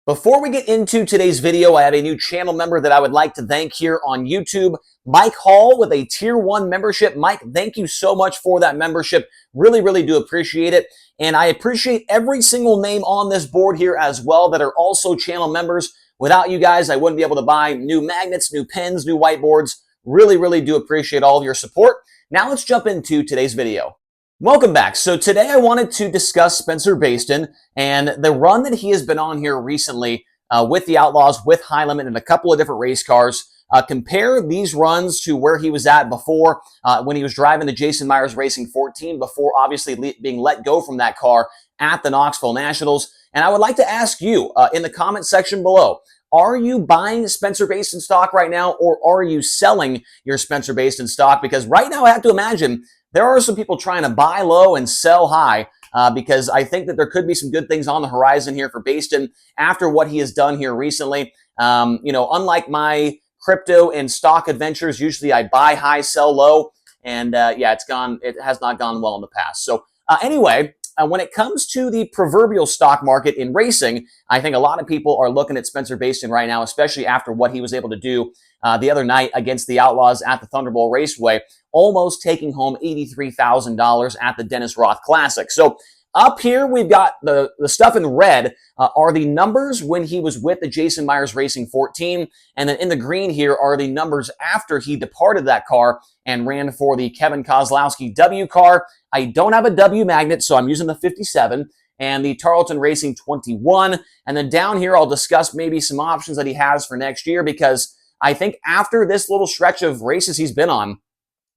Before we get into today's video, I have a new channel member that I would like to thank here on YouTube, Mike Hall with a Tier 1 membership. Mike, thank you so much for that membership. Really do appreciate it. And I appreciate every single name on this board here as well that are also channel members. Without you guys, I wouldn't be able to buy new magnets, new pens, new whiteboards. Really do appreciate all of your support. Now let's jump into today's video. Welcome back. So today I wanted to discuss Spencer Bayston and the run that he has been on here recently with the Outlaws, with High Limit, and a couple of different race cars. Compare these runs to where he was at before when he was driving the Jason Myers Racing 14 before obviously being let go from that car at the Knoxville Nationals. And I would like to ask you in the comment section below, are you buying Spencer Bayston stock right now, or are you selling your Spencer Bayston stock? Because right now I have to imagine there are some people trying to buy low and sell high because I think that there could be some good things on the horizon here for Bayston after what he has done here recently. Unlike my crypto and stock adventures, usually I buy high, sell low, and it has not gone well in the past. So anyway, when it comes to the proverbial stock market in racing, I think a lot of people are looking at Spencer Bayston right now, especially after what he was able to do the other night against the Outlaws at the Thunderbolt Raceway, almost taking home $83,000 at the Dennis Roth Classic. So up here, we've got the stuff in red are the numbers when he was with the Jason Myers Racing 14. And then in the green here are the numbers after he departed that car and ran for the Kevin Kozlowski W car. I don't have a W magnet, so I'm using the 57 and the Tarleton Racing 21. And then down here, I'll discuss maybe some options that he has for next year, because I think after this little stretch of races he's been on,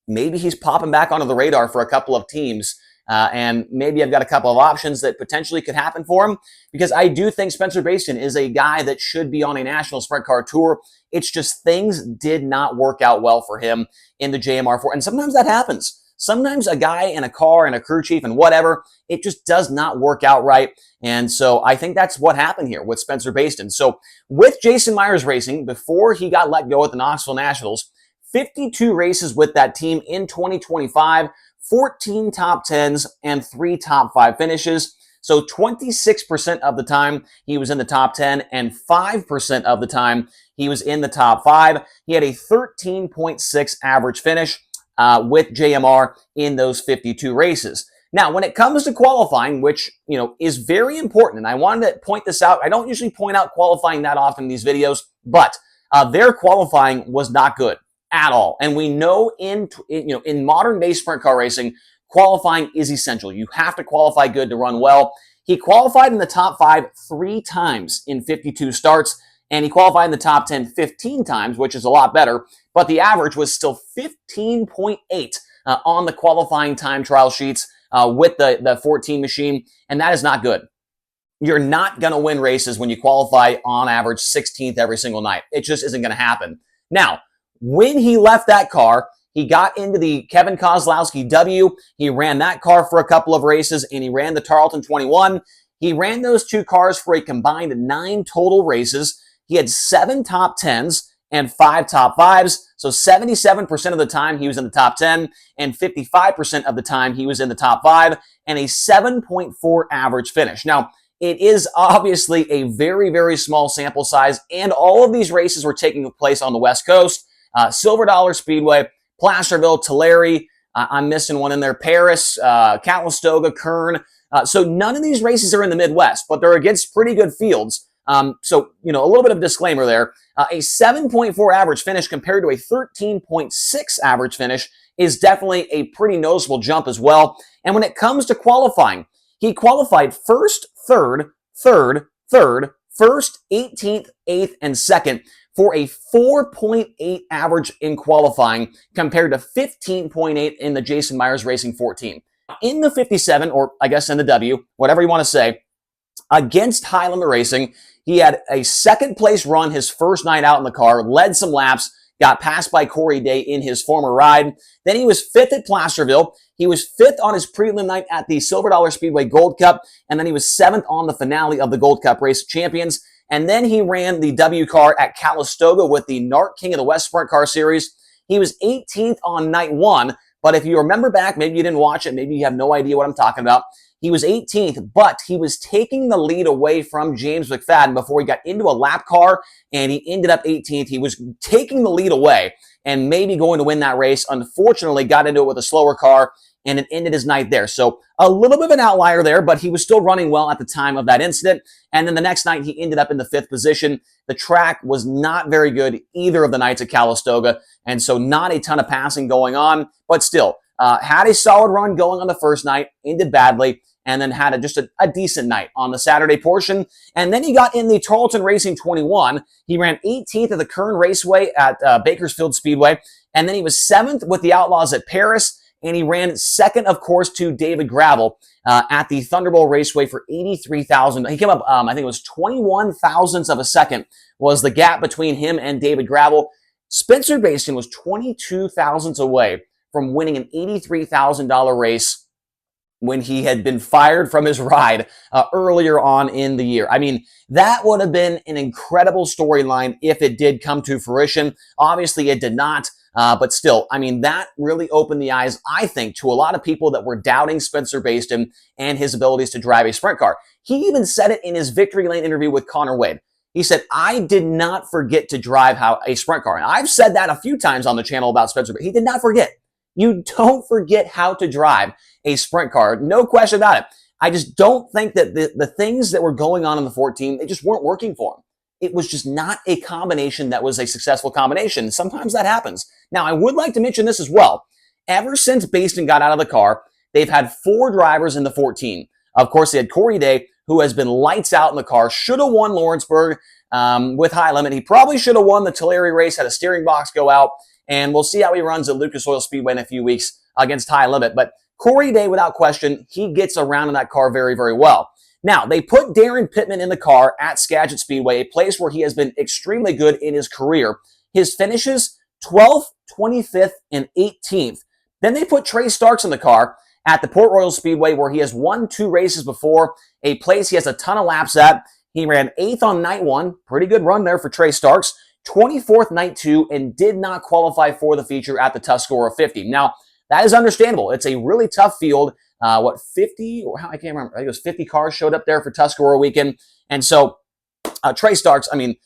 maybe he's popping back onto the radar for a couple of teams. And maybe I've got a couple of options that potentially could happen for him, because I do think Spencer Bayston is a guy that should be on a national sprint car tour. It's just things did not work out well for him in the JMR4. And sometimes that happens. Sometimes a guy in a car and a crew chief and whatever, it just does not work out right. And so I think that's what happened here with Spencer Bayston. So with Jason Myers Racing, before he got let go at the Knoxville Nationals, 52 races with that team in 2025, 14 top 10s and 3 top 5 finishes. So 26% of the time he was in the top 10 and 5% of the time he was in the top 5. He had a 13.6 average finish with JMR in those 52 races. Now, when it comes to qualifying, which, is very important, and I wanted to point this out. I don't usually point out qualifying that often in these videos, but their qualifying was not good at all. And we know in modern day sprint car racing, qualifying is essential. You have to qualify good to run well. He qualified in the top 5 3 times in 52 starts, and he qualified in the top 10 15 times, which is a lot better. But the average was still 15.8 on the qualifying time trial sheets with the 14 machine, and that is not good. You're not going to win races when you qualify on average 16th every single night. It just isn't going to happen. Now, when he left that car, he got into the Kevin Kozlowski W. He ran that car for a couple of races, and he ran the Tarleton 21. He ran those 2 cars for a combined 9 total races. He had 7 top 10s and 5 top 5s. So 77% of the time he was in the top 10, and 55% of the time he was in the top 5, and a 7.4 average finish. Now, it is obviously a very small sample size, and all of these races were taking place on the West Coast. Silver Dollar Speedway, Placerville, Tulare, I'm missing one in there, Paris, Calistoga, Kern. So none of these races are in the Midwest, but they're against pretty good fields. So a little bit of disclaimer there. A 7.4 average finish compared to a 13.6 average finish is definitely a pretty noticeable jump as well. And when it comes to qualifying, he qualified first, third, 18th, 8th, and 2nd for a 4.8 average in qualifying compared to 15.8 in the Jason Myers Racing 14. In the 57, or I guess in the W, whatever you want to say, against High Limit Racing, he had a 2nd place run his first night out in the car, led some laps, got passed by Corey Day in his former ride. Then he was 5th at Placerville. He was 5th on his prelim night at the Silver Dollar Speedway Gold Cup, and then he was 7th on the finale of the Gold Cup Race of Champions. And then he ran the W car at Calistoga with the NARC King of the West Sprint Car Series. He was 18th on night 1, But if you remember back, maybe you didn't watch it, maybe you have no idea what I'm talking about. He was 18th, but he was taking the lead away from James McFadden before he got into a lap car, and he ended up 18th. He was taking the lead away and maybe going to win that race. Unfortunately, got into it with a slower car, and it ended his night there. So a little bit of an outlier there, but he was still running well at the time of that incident. And then the next night, he ended up in the 5th position. The track was not very good either of the nights at Calistoga, and so not a ton of passing going on, but still had a solid run going on the first night, ended badly, and then had just a decent night on the Saturday portion. And then he got in the Tarleton Racing 21. He ran 18th at the Kern Raceway at Bakersfield Speedway, and then he was 7th with the Outlaws at Paris, and he ran 2nd, of course, to David Gravel at the Thunderbolt Raceway for 83,000. He came up, I think it was 21 thousandths of a second was the gap between him and David Gravel. Spencer Bayston was 22 thousandths away from winning an $83,000 race when he had been fired from his ride earlier on in the year. I mean, that would have been an incredible storyline if it did come to fruition. Obviously, it did not. But still, I mean, that really opened the eyes, I think, to a lot of people that were doubting Spencer Bayston and his abilities to drive a sprint car. He even said it in his Victory Lane interview with Connor Wade. He said, I did not forget to drive a sprint car. And I've said that a few times on the channel about Spencer, but he did not forget. You don't forget how to drive a sprint car. No question about it. I just don't think that the things that were going on in the 14, they just weren't working for him. It was just not a combination that was a successful combination. Sometimes that happens. Now, I would like to mention this as well. Ever since Bayston got out of the car, they've had 4 drivers in the 14. Of course, they had Corey Day, who has been lights out in the car, should have won Lawrenceburg with High Limit. He probably should have won the Tulare race, had a steering box go out, and we'll see how he runs at Lucas Oil Speedway in a few weeks against High Limit. But Corey Day, without question, he gets around in that car very, very well. Now, they put Darren Pittman in the car at Skagit Speedway, a place where he has been extremely good in his career. His finishes, 12th, 25th, and 18th. Then they put Trey Starks in the car at the Port Royal Speedway, where he has won 2 races before, a place he has a ton of laps at. He ran 8th on night 1, pretty good run there for Trey Starks, 24th night 2, and did not qualify for the feature at the Tuscarora 50. Now, that is understandable. It's a really tough field. 50, or how, I can't remember. I think it was 50 cars showed up there for Tuscarora weekend. And so Trey Starks, I mean,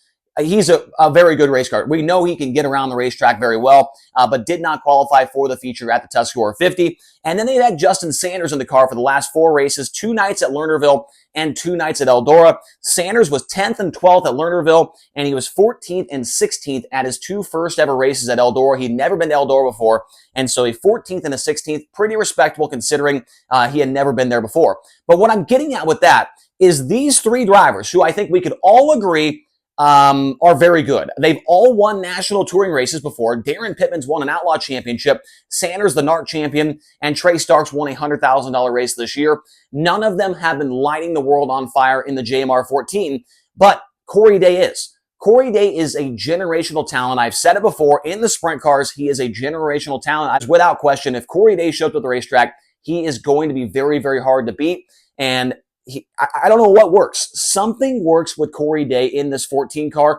he's a very good race car. We know he can get around the racetrack very well, but did not qualify for the feature at the Tuscarora 50. And then they had Justin Sanders in the car for the last 4 races, 2 nights at Lernerville and 2 nights at Eldora. Sanders was 10th and 12th at Lernerville, and he was 14th and 16th at his 2 first ever races at Eldora. He'd never been to Eldora before, and so a 14th and a 16th, pretty respectable considering he had never been there before. But what I'm getting at with that is these 3 drivers, who I think we could all agree are very good. They've all won national touring races before. Darren Pittman's won an Outlaw Championship, Sanders the NART champion, and Trey Starks won a $100,000 race this year. None of them have been lighting the world on fire in the JMR 14, but Corey Day is. Corey Day is a generational talent. I've said it before, in the sprint cars, he is a generational talent. Without question, if Corey Day shows up at the racetrack, he is going to be very, very hard to beat. And I don't know what works. Something works with Corey Day in this 14 car.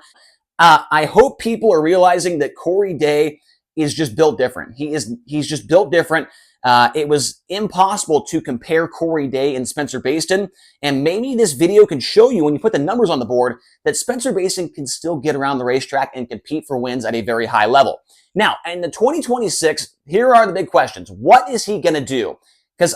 I hope people are realizing that Corey Day is just built different. He's just built different. It was impossible to compare Corey Day and Spencer Bayston, and maybe this video can show you, when you put the numbers on the board, that Spencer Bayston can still get around the racetrack and compete for wins at a very high level. Now, in the 2026, here are the big questions. What is he going to do? Because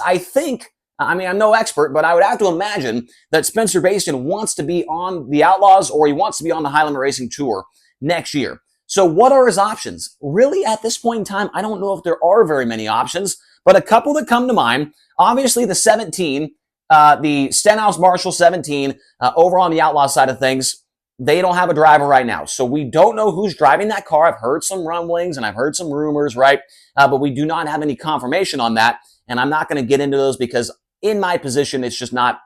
I'm no expert, but I would have to imagine that Spencer Bayston wants to be on the Outlaws, or he wants to be on the High Limit Racing Tour next year. So what are his options? Really, at this point in time, I don't know if there are very many options, but a couple that come to mind, obviously the 17, the Stenhouse Marshall 17, over on the Outlaw side of things, they don't have a driver right now. So we don't know who's driving that car. I've heard some rumblings and I've heard some rumors, right? But we do not have any confirmation on that. And I'm not going to get into those because in my position, it's just not,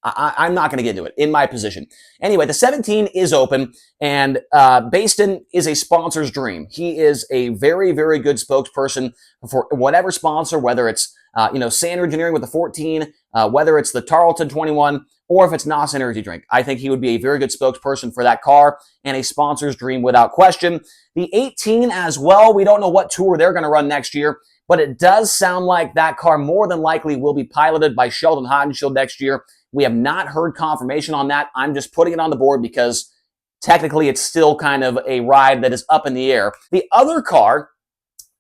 I'm not going to get into it in my position. Anyway, the 17 is open, and Bayston is a sponsor's dream. He is a very, very good spokesperson for whatever sponsor, whether it's, Sander Engineering with the 14, whether it's the Tarleton 21, or if it's NOS Energy Drink. I think he would be a very good spokesperson for that car and a sponsor's dream without question. The 18 as well, we don't know what tour they're going to run next year, but it does sound like that car more than likely will be piloted by Sheldon Haudenschild next year. We have not heard confirmation on that. I'm just putting it on the board because technically it's still kind of a ride that is up in the air. The other car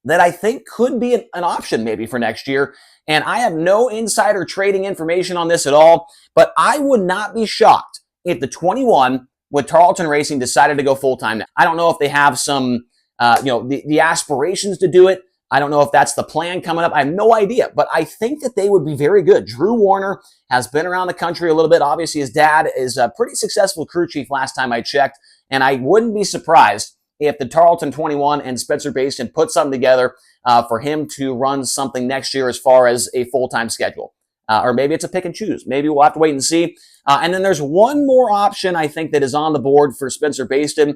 that I think could be an option maybe for next year, and I have no insider trading information on this at all, but I would not be shocked if the 21 with Tarleton Racing decided to go full-time. I don't know if they have some, the aspirations to do it. I don't know if that's the plan coming up. I have no idea, but I think that they would be very good. Drew Warner has been around the country a little bit. Obviously, his dad is a pretty successful crew chief last time I checked, and I wouldn't be surprised if the Tarleton 21 and Spencer Bayston put something together for him to run something next year as far as a full-time schedule. Or maybe it's a pick and choose. Maybe we'll have to wait and see. And then there's one more option I think that is on the board for Spencer Bayston.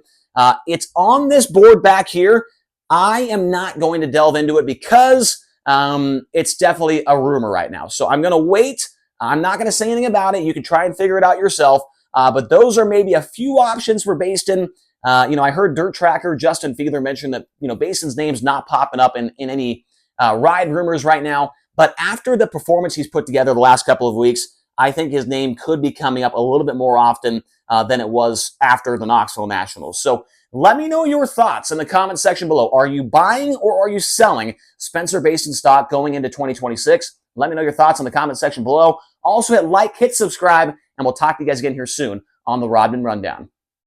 It's on this board back here. I am not going to delve into it because it's definitely a rumor right now. So I'm going to wait. I'm not going to say anything about it. You can try and figure it out yourself. But those are maybe a few options for Bayston. I heard Dirt Tracker Justin Fiedler mention that, Bayston's name's not popping up in any ride rumors right now. But after the performance he's put together the last couple of weeks, I think his name could be coming up a little bit more often than it was after the Knoxville Nationals. So let me know your thoughts in the comment section below. Are you buying or are you selling Spencer Bayston stock going into 2026? Let me know your thoughts in the comment section below. Also hit like, hit subscribe, and we'll talk to you guys again here soon on the Rodman Rundown.